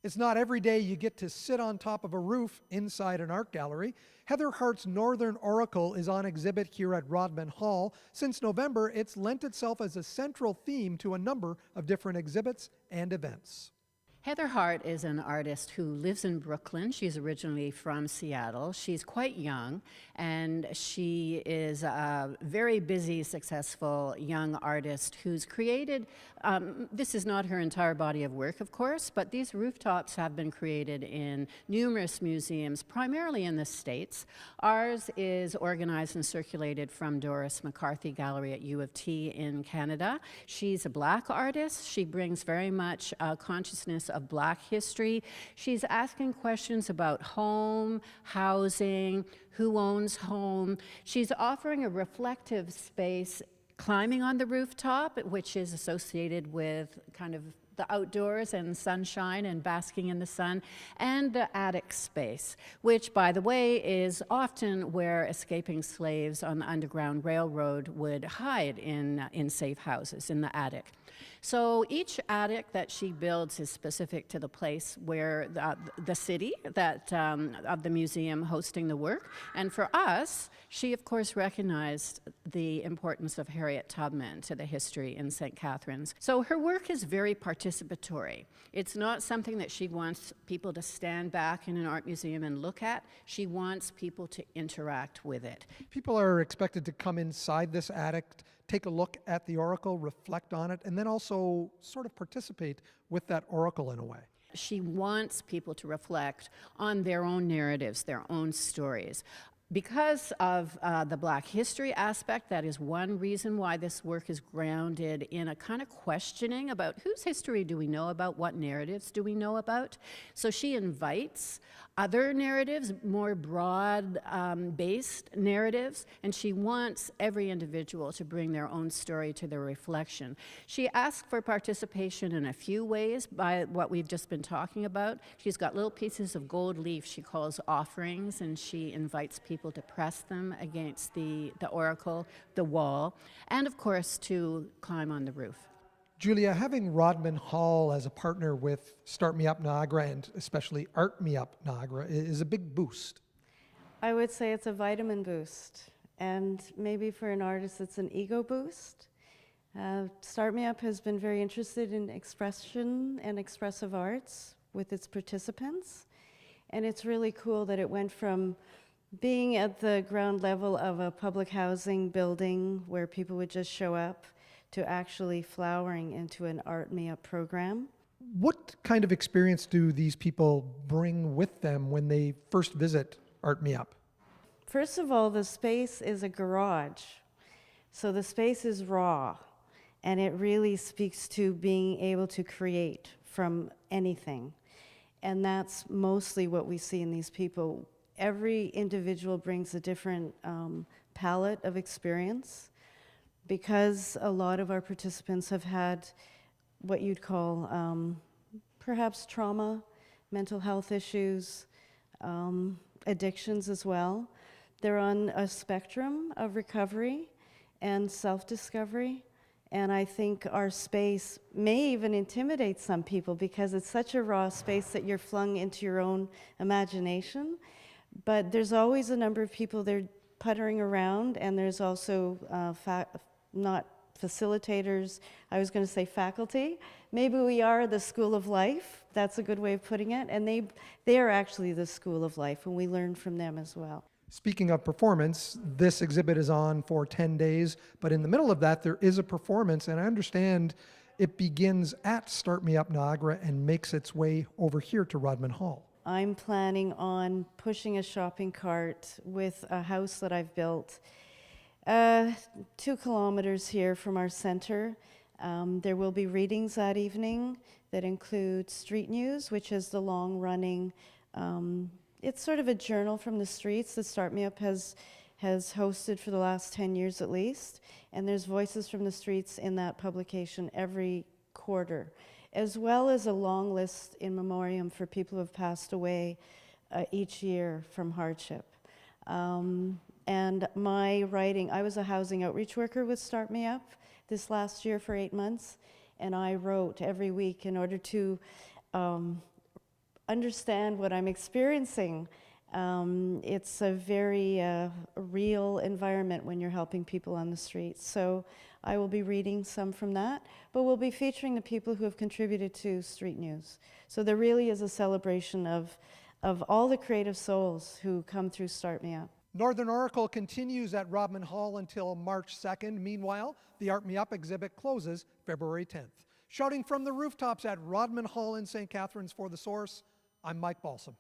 It's not every day you get to sit on top of a roof inside an art gallery. Heather Hart's Northern Oracle is on exhibit here at Rodman Hall. Since November, it's lent itself as a central theme to a number of different exhibits and events. Heather Hart is an artist who lives in Brooklyn. She's originally from Seattle. She's quite young, and she is a very busy, successful young artist who's created, this is not her entire body of work, of course, but these rooftops have been created in numerous museums, primarily in the States. Ours is organized and circulated from Doris McCarthy Gallery at U of T in Canada. She's a Black artist. She brings very much consciousness of Black history. She's asking questions about home, housing, who owns home. She's offering a reflective space, climbing on the rooftop, which is associated with kind of the outdoors and sunshine and basking in the sun, and the attic space, which, by the way, is often where escaping slaves on the Underground Railroad would hide in safe houses, in the attic. So each attic that she builds is specific to the place where the city that of the museum hosting the work. And for us, she of course recognized the importance of Harriet Tubman to the history in St. Catharines. So her work is very participatory. It's not something that she wants people to stand back in an art museum and look at. She wants people to interact with it. People are expected to come inside this attic, take a look at the oracle, reflect on it, and then also sort of participate with that oracle in a way. She wants people to reflect on their own narratives, their own stories. Because of the Black history aspect, that is one reason why this work is grounded in a kind of questioning about whose history do we know about, what narratives do we know about. So she invites other narratives, more broad-based narratives, and she wants every individual to bring their own story to their reflection. She asks for participation in a few ways by what we've just been talking about. She's got little pieces of gold leaf she calls offerings, and she invites people to press them against the oracle, the wall, and of course to climb on the roof. Julia, having Rodman Hall as a partner with Start Me Up Niagara and especially Art Me Up Niagara is a big boost. I would say it's a vitamin boost, and maybe for an artist it's an ego boost. Start Me Up has been very interested in expression and expressive arts with its participants, and it's really cool that it went from being at the ground level of a public housing building where people would just show up to actually flowering into an Art Me Up program. What kind of experience do these people bring with them when they first visit Art Me Up? First of all, the space is a garage. So the space is raw, and it really speaks to being able to create from anything. And that's mostly what we see in these people. Every individual brings a different palette of experience, because a lot of our participants have had what you'd call perhaps trauma, mental health issues, addictions as well. They're on a spectrum of recovery and self-discovery, and I think our space may even intimidate some people because it's such a raw space that you're flung into your own imagination. But there's always a number of people there puttering around, and there's also not facilitators, I was going to say faculty. Maybe we are the school of life, that's a good way of putting it, and they are actually the school of life, and we learn from them as well. Speaking of performance, this exhibit is on for 10 days, but in the middle of that there is a performance, and I understand it begins at Start Me Up Niagara and makes its way over here to Rodman Hall. I'm planning on pushing a shopping cart with a house that I've built 2 kilometers here from our center. There will be readings that evening that include Street News, which is the long-running, it's sort of a journal from the streets that Start Me Up has hosted for the last 10 years at least, and there's voices from the streets in that publication every quarter, as well as a long list in memoriam for people who have passed away each year from hardship. And my writing, I was a housing outreach worker with Start Me Up this last year for 8 months, and I wrote every week in order to understand what I'm experiencing. It's a very real environment when you're helping people on the streets. So I will be reading some from that, but we'll be featuring the people who have contributed to Street News. So there really is a celebration of all the creative souls who come through Start Me Up. Northern Oracle continues at Rodman Hall until March 2nd. Meanwhile, the Art Me Up exhibit closes February 10th. Shouting from the rooftops at Rodman Hall in St. Catharines for The Source, I'm Mike Balsom.